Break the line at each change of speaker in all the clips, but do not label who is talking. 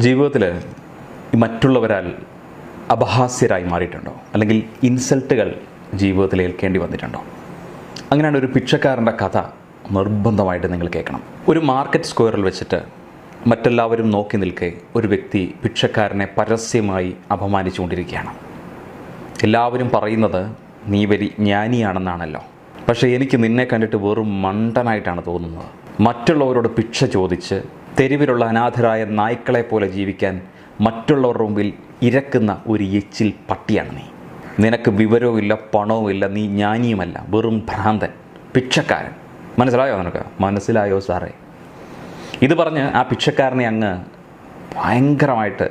ജീവിതത്തിൽ മറ്റുള്ളവരാൽ അപഹാസ്യരായി മാറിയിട്ടുണ്ടോ? അല്ലെങ്കിൽ ഇൻസൾട്ടുകൾ ജീവിതത്തിൽ ഏൽക്കേണ്ടി വന്നിട്ടുണ്ടോ? അങ്ങനെയാണ് ഒരു പിച്ചക്കാരൻ്റെ കഥ നിർബന്ധമായിട്ട് നിങ്ങൾ കേൾക്കണം. ഒരു മാർക്കറ്റ് സ്ക്വയറിൽ വെച്ചിട്ട് മറ്റെല്ലാവരും നോക്കി നിൽക്കെ ഒരു വ്യക്തി പിച്ചക്കാരനെ പരസ്യമായി അപമാനിച്ചുകൊണ്ടിരിക്കുകയാണ്. എല്ലാവരും പറയുന്നത് നീ വലിയ ജ്ഞാനിയാണെന്നാണല്ലോ, പക്ഷേ എനിക്ക് നിന്നെ കണ്ടിട്ട് വെറും മണ്ടനായിട്ടാണ് തോന്നുന്നത്. മറ്റുള്ളവരോട് ഭിക്ഷ ചോദിച്ച് തെരുവിലുള്ള അനാഥരായ നായ്ക്കളെ പോലെ ജീവിക്കാൻ മറ്റുള്ളവരുടെ മുമ്പിൽ ഇരക്കുന്ന ഒരു എച്ചിൽ പട്ടിയാണ് നീ. നിനക്ക് വിവരവും ഇല്ല, പണവും ഇല്ല, നീ ജ്ഞാനിയുമല്ല, വെറും ഭ്രാന്തൻ, പിച്ചക്കാരൻ. മനസ്സിലായോ? നിനക്ക് മനസ്സിലായോ സാറേ? ഇത് പറഞ്ഞ് ആ പിച്ചക്കാരനെ അങ്ങ് ഭയങ്കരമായിട്ട്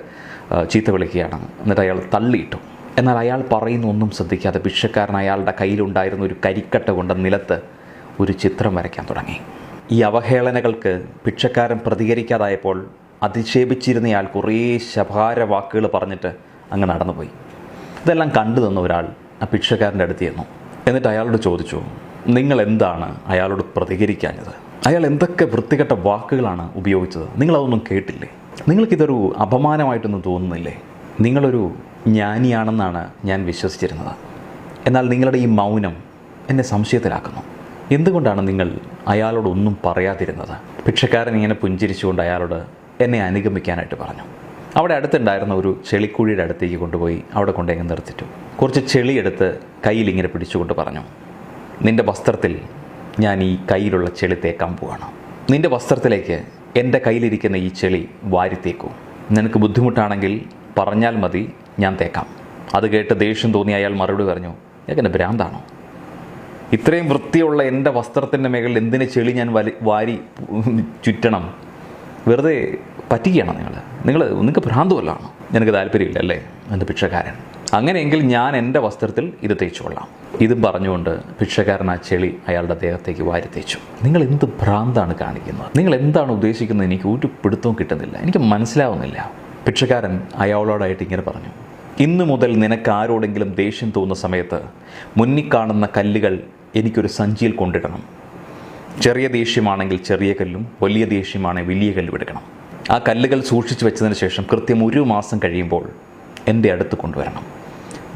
ചീത്ത വിളിക്കുകയാണ്. എന്നിട്ട് അയാൾ തള്ളിയിട്ടു. എന്നാൽ അയാൾ പറയുന്ന ഒന്നും ശ്രദ്ധിക്കാതെ പിച്ചക്കാരൻ അയാളുടെ കയ്യിലുണ്ടായിരുന്ന ഒരു കരിക്കട്ട കൊണ്ട് നിലത്ത് ഒരു ചിത്രം വരയ്ക്കാൻ തുടങ്ങി. ഈ അവഹേളനകൾക്ക് പിച്ചക്കാരൻ പ്രതികരിക്കാതായപ്പോൾ അധിക്ഷേപിച്ചിരുന്നയാൾ കുറേ ശഭാര വാക്കുകൾ പറഞ്ഞിട്ട് അങ്ങ് നടന്നുപോയി. ഇതെല്ലാം കണ്ടു നിന്ന ഒരാൾ ആ പിച്ചക്കാരൻ്റെ അടുത്ത് ചെന്നു. എന്നിട്ട് അയാളോട് ചോദിച്ചു, നിങ്ങൾ എന്താണ് അയാളോട് പ്രതികരിക്കാഞ്ഞത്? അയാൾ എന്തൊക്കെ വൃത്തികെട്ട വാക്കുകളാണ് ഉപയോഗിച്ചത്? നിങ്ങളതൊന്നും കേട്ടില്ലേ? നിങ്ങൾക്കിതൊരു അപമാനമായിട്ടൊന്നും തോന്നുന്നില്ലേ? നിങ്ങളൊരു ജ്ഞാനിയാണെന്നാണ് ഞാൻ വിശ്വസിച്ചിരുന്നത്. എന്നാൽ നിങ്ങളുടെ ഈ മൗനം എന്നെ സംശയത്തിലാക്കുന്നു. എന്തുകൊണ്ടാണ് നിങ്ങൾ അയാളോടൊന്നും പറയാതിരുന്നത്? ഭിക്ഷക്കാരൻ ഇങ്ങനെ പുഞ്ചിരിച്ചുകൊണ്ട് അയാളോട് എന്നെ അനുഗമിക്കാനായിട്ട് പറഞ്ഞു. അവിടെ അടുത്തുണ്ടായിരുന്ന ഒരു ചെളിക്കുഴിയുടെ അടുത്തേക്ക് കൊണ്ടുപോയി അവിടെ കൊണ്ടെങ്കിൽ നിർത്തിട്ടു. കുറച്ച് ചെളിയെടുത്ത് കയ്യിലിങ്ങനെ പിടിച്ചുകൊണ്ട് പറഞ്ഞു, നിൻ്റെ വസ്ത്രത്തിൽ ഞാൻ ഈ കയ്യിലുള്ള ചെളി തേക്കാൻ പോവാണ്. നിൻ്റെ വസ്ത്രത്തിലേക്ക് എൻ്റെ കയ്യിലിരിക്കുന്ന ഈ ചെളി വാരിത്തേക്കൂ. നിനക്ക് ബുദ്ധിമുട്ടാണെങ്കിൽ പറഞ്ഞാൽ മതി, ഞാൻ തേക്കാം. അത് കേട്ട് ദേഷ്യം തോന്നി അയാൾ മറുപടി പറഞ്ഞു, എന്നെ ഭ്രാന്താണോ? ഇത്രയും വൃത്തിയുള്ള എൻ്റെ വസ്ത്രത്തിൻ്റെ മേഖലയിൽ എന്തിന് ചെളി ഞാൻ വാരി ചുറ്റണം? വെറുതെ പറ്റിക്കുകയാണ് നിങ്ങൾക്ക് ഭ്രാന്തുമല്ലാണോ? എനിക്ക് താല്പര്യമില്ല അല്ലേ എൻ്റെ ഭിക്ഷക്കാരൻ? അങ്ങനെയെങ്കിൽ ഞാൻ എൻ്റെ വസ്ത്രത്തിൽ ഇത് തേച്ചുകൊള്ളാം. ഇതും പറഞ്ഞുകൊണ്ട് ഭിക്ഷക്കാരൻ ആ ചെളി അയാളുടെ ദേഹത്തേക്ക് വാരി തേച്ചു. നിങ്ങൾ എന്ത് ഭ്രാന്താണ് കാണിക്കുന്നത്? നിങ്ങൾ എന്താണ് ഉദ്ദേശിക്കുന്നത്? എനിക്ക് ഒരു പിടുത്തവും കിട്ടുന്നില്ല, എനിക്ക് മനസ്സിലാവുന്നില്ല. ഭിക്ഷക്കാരൻ അയാളോടായിട്ട് ഇങ്ങനെ പറഞ്ഞു, ഇന്നു മുതൽ നിനക്ക് ആരോടെങ്കിലും ദേഷ്യം തോന്നുന്ന സമയത്ത് മുന്നിൽ കാണുന്ന കല്ലുകൾ എനിക്കൊരു സഞ്ചിയിൽ കൊണ്ടിടണം. ചെറിയ ദേഷ്യമാണെങ്കിൽ ചെറിയ കല്ലും, വലിയ ദേഷ്യമാണെങ്കിൽ വലിയ കല്ലും എടുക്കണം. ആ കല്ലുകൾ സൂക്ഷിച്ചു വെച്ചതിന് ശേഷം കൃത്യം 1 മാസം കഴിയുമ്പോൾ എൻ്റെ അടുത്ത് കൊണ്ടുവരണം.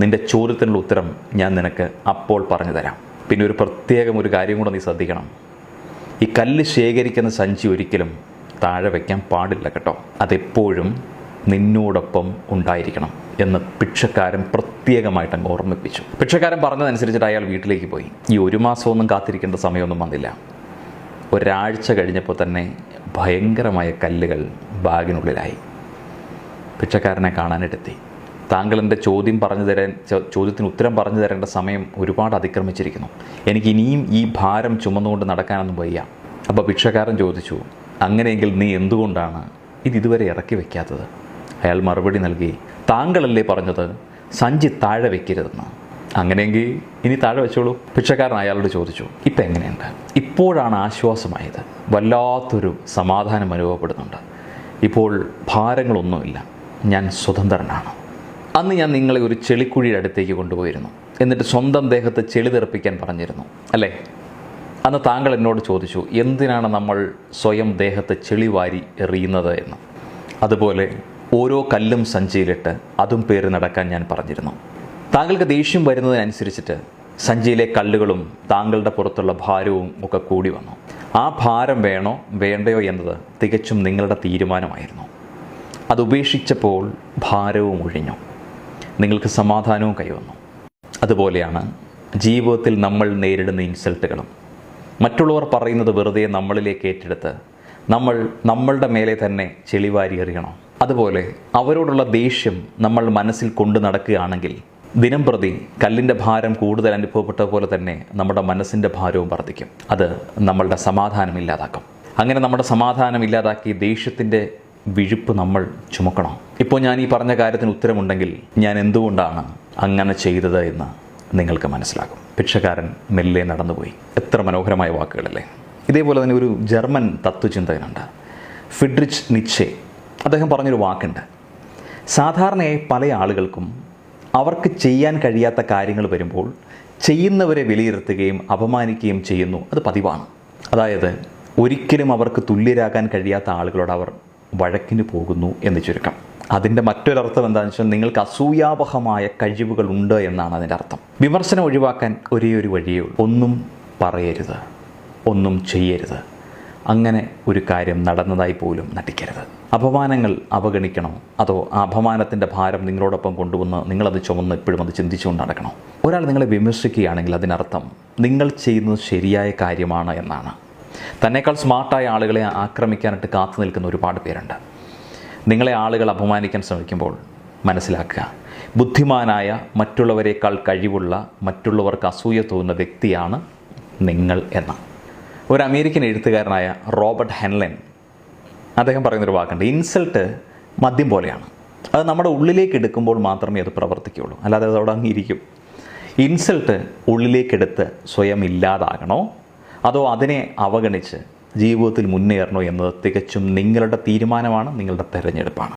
നിൻ്റെ ചോദ്യത്തിനുള്ള ഉത്തരം ഞാൻ നിനക്ക് അപ്പോൾ പറഞ്ഞു തരാം. പിന്നെ ഒരു കാര്യം കൂടെ നീ ശ്രദ്ധിക്കണം. ഈ കല്ല് ശേഖരിക്കുന്ന സഞ്ചി ഒരിക്കലും താഴെ വയ്ക്കാൻ പാടില്ല കേട്ടോ. അതെപ്പോഴും നിന്നോടൊപ്പം ഉണ്ടായിരിക്കണം എന്ന് ഭിക്ഷക്കാരൻ പ്രത്യേകമായിട്ട് അങ്ങ് ഓർമ്മിപ്പിച്ചു. ഭിക്ഷക്കാരൻ പറഞ്ഞതനുസരിച്ചിട്ട് അയാൾ വീട്ടിലേക്ക് പോയി. ഈ 1 മാസമൊന്നും കാത്തിരിക്കേണ്ട സമയമൊന്നും വന്നില്ല. ഒരാഴ്ച കഴിഞ്ഞപ്പോൾ തന്നെ ഭയങ്കരമായ കല്ലുകൾ ബാഗിനുള്ളിലായി. ഭിക്ഷക്കാരനെ കാണാനായിട്ടെത്തി. താങ്കൾ എൻ്റെ ചോദ്യത്തിന് ഉത്തരം പറഞ്ഞു തരേണ്ട സമയം ഒരുപാട് അതിക്രമിച്ചിരിക്കുന്നു. എനിക്ക് ഇനിയും ഈ ഭാരം ചുമന്നുകൊണ്ട് നടക്കാനൊന്നും വയ്യ. അപ്പോൾ ഭിക്ഷക്കാരൻ ചോദിച്ചു, അങ്ങനെയെങ്കിൽ നീ എന്തുകൊണ്ടാണ് ഇതുവരെ ഇറക്കി വയ്ക്കാത്തത്? അയാൾ മറുപടി നൽകി, താങ്കളല്ലേ പറഞ്ഞത് സഞ്ചി താഴെ വയ്ക്കരുതെന്ന്. അങ്ങനെയെങ്കിൽ ഇനി താഴെ വെച്ചോളൂ. ഭിക്ഷക്കാരൻ അയാളോട് ചോദിച്ചു, ഇപ്പം എങ്ങനെയുണ്ട്? ഇപ്പോഴാണ് ആശ്വാസമായത്. വല്ലാത്തൊരു സമാധാനം അനുഭവപ്പെടുന്നുണ്ട്. ഇപ്പോൾ ഭാരങ്ങളൊന്നുമില്ല, ഞാൻ സ്വതന്ത്രനാണ്. അന്ന് ഞാൻ നിങ്ങളെ ഒരു ചെളിക്കുഴിയുടെ അടുത്തേക്ക് കൊണ്ടുപോയിരുന്നു. എന്നിട്ട് സ്വന്തം ദേഹത്ത് ചെളി തെറിപ്പിക്കാൻ പറഞ്ഞിരുന്നു അല്ലേ? അന്ന് താങ്കൾ എന്നോട് ചോദിച്ചു, എന്തിനാണ് നമ്മൾ സ്വയം ദേഹത്ത് ചെളി വാരി എറിയുന്നത് എന്ന്. അതുപോലെ ഓരോ കല്ലും സഞ്ചിയിലിട്ട് അതും പേര് നടക്കാൻ ഞാൻ പറഞ്ഞിരുന്നു. താങ്കൾക്ക് ദേഷ്യം വരുന്നതിനനുസരിച്ചിട്ട് സഞ്ചിയിലെ കല്ലുകളും താങ്കളുടെ പുറത്തുള്ള ഭാരവും ഒക്കെ കൂടി വന്നു. ആ ഭാരം വേണോ വേണ്ടയോ എന്നത് തികച്ചും നിങ്ങളുടെ തീരുമാനമായിരുന്നു. അത് ഉപേക്ഷിച്ചപ്പോൾ ഭാരവും ഒഴിഞ്ഞു, നിങ്ങൾക്ക് സമാധാനവും കൈവന്നു. അതുപോലെയാണ് ജീവിതത്തിൽ നമ്മൾ നേരിടുന്ന ഇൻസൾട്ടുകളും. മറ്റുള്ളവർ പറയുന്നത് വെറുതെ നമ്മളിലേക്ക് ഏറ്റെടുത്ത് നമ്മളുടെ മേലെ തന്നെ ചെളിവാരി എറിയണം. അതുപോലെ അവരോടുള്ള ദേഷ്യം നമ്മൾ മനസ്സിൽ കൊണ്ടു നടക്കുകയാണെങ്കിൽ ദിനം പ്രതി കല്ലിൻ്റെ ഭാരം കൂടുതൽ അനുഭവപ്പെട്ട പോലെ തന്നെ നമ്മുടെ മനസ്സിൻ്റെ ഭാരവും വർദ്ധിക്കും. അത് നമ്മളുടെ സമാധാനം ഇല്ലാതാക്കും. അങ്ങനെ നമ്മുടെ സമാധാനം ഇല്ലാതാക്കി ദേഷ്യത്തിൻ്റെ വിഴുപ്പ് നമ്മൾ ചുമക്കണം. ഇപ്പോൾ ഞാൻ ഈ പറഞ്ഞ കാര്യത്തിന് ഉത്തരമുണ്ടെങ്കിൽ ഞാൻ എന്തുകൊണ്ടാണ് അങ്ങനെ ചെയ്തത് എന്ന് നിങ്ങൾക്ക് മനസ്സിലാകും. ഭിക്ഷക്കാരൻ മെല്ലെ നടന്നുപോയി. എത്ര മനോഹരമായ വാക്കുകളല്ലേ! ഇതേപോലെ തന്നെ ഒരു ജർമ്മൻ തത്വചിന്തകനുണ്ട്, ഫ്രിഡ്രിച്ച് നീറ്റ്ഷെ. അദ്ദേഹം പറഞ്ഞൊരു വാക്കുണ്ട്, സാധാരണയായി പല ആളുകൾക്കും അവർക്ക് ചെയ്യാൻ കഴിയാത്ത കാര്യങ്ങൾ വരുമ്പോൾ ചെയ്യുന്നവരെ വിലയിരുത്തുകയും അപമാനിക്കുകയും ചെയ്യുന്നു. അത് പതിവാണ്. അതായത് ഒരിക്കലും അവർക്ക് തുല്യരാകാൻ കഴിയാത്ത ആളുകളോട് അവർ വഴക്കിന് പോകുന്നു എന്ന് ചുരുക്കം. അതിൻ്റെ മറ്റൊരർത്ഥം എന്താണെന്ന് വെച്ചാൽ നിങ്ങൾക്ക് അസൂയാവഹമായ കഴിവുകളുണ്ട് എന്നാണ് അതിൻ്റെ അർത്ഥം. വിമർശനം ഒഴിവാക്കാൻ ഒരേ ഒരു വഴിയേ ഉള്ളൂ. ഒന്നും പറയരുത്, ഒന്നും ചെയ്യരുത്, അങ്ങനെ ഒരു കാര്യം നടന്നതായി പോലും നടിക്കരുത്. അപമാനങ്ങൾ അവഗണിക്കണോ, അതോ ആ അപമാനത്തിൻ്റെ ഭാരം നിങ്ങളോടൊപ്പം കൊണ്ടുവന്ന് നിങ്ങളത് ചുമന്ന് എപ്പോഴും അത് ചിന്തിച്ചുകൊണ്ട് നടക്കണോ? ഒരാൾ നിങ്ങളെ വിമർശിക്കുകയാണെങ്കിൽ അതിനർത്ഥം നിങ്ങൾ ചെയ്യുന്നത് ശരിയായ കാര്യമാണ് എന്നാണ്. തന്നേക്കാൾ സ്മാർട്ടായ ആളുകളെ ആക്രമിക്കാനായിട്ട് കാത്തു നിൽക്കുന്ന ഒരുപാട് പേരുണ്ട്. നിങ്ങളെ ആളുകൾ അപമാനിക്കാൻ ശ്രമിക്കുമ്പോൾ മനസ്സിലാക്കുക, ബുദ്ധിമാനായ, മറ്റുള്ളവരെക്കാൾ കഴിവുള്ള, മറ്റുള്ളവർക്ക് അസൂയ തോന്നുന്ന വ്യക്തിയാണ് നിങ്ങൾ എന്ന്. ഒരു അമേരിക്കൻ എഴുത്തുകാരനായ റോബർട്ട് ഹെൻലൻ അദ്ദേഹം പറയുന്നൊരു വാക്കുണ്ട്, ഇൻസൾട്ട് മദ്യം പോലെയാണ്. അത് നമ്മുടെ ഉള്ളിലേക്ക് എടുക്കുമ്പോൾ മാത്രമേ അത് പ്രവർത്തിക്കുകയുള്ളൂ, അല്ലാതെ അത് അവിടെ അങ്ങിരിക്കും. ഇൻസൾട്ട് ഉള്ളിലേക്കെടുത്ത് സ്വയം ഇല്ലാതാകണോ, അതോ അതിനെ അവഗണിച്ച് ജീവിതത്തിൽ മുന്നേറണോ എന്നത് തികച്ചും നിങ്ങളുടെ തീരുമാനമാണ്, നിങ്ങളുടെ തിരഞ്ഞെടുപ്പാണ്.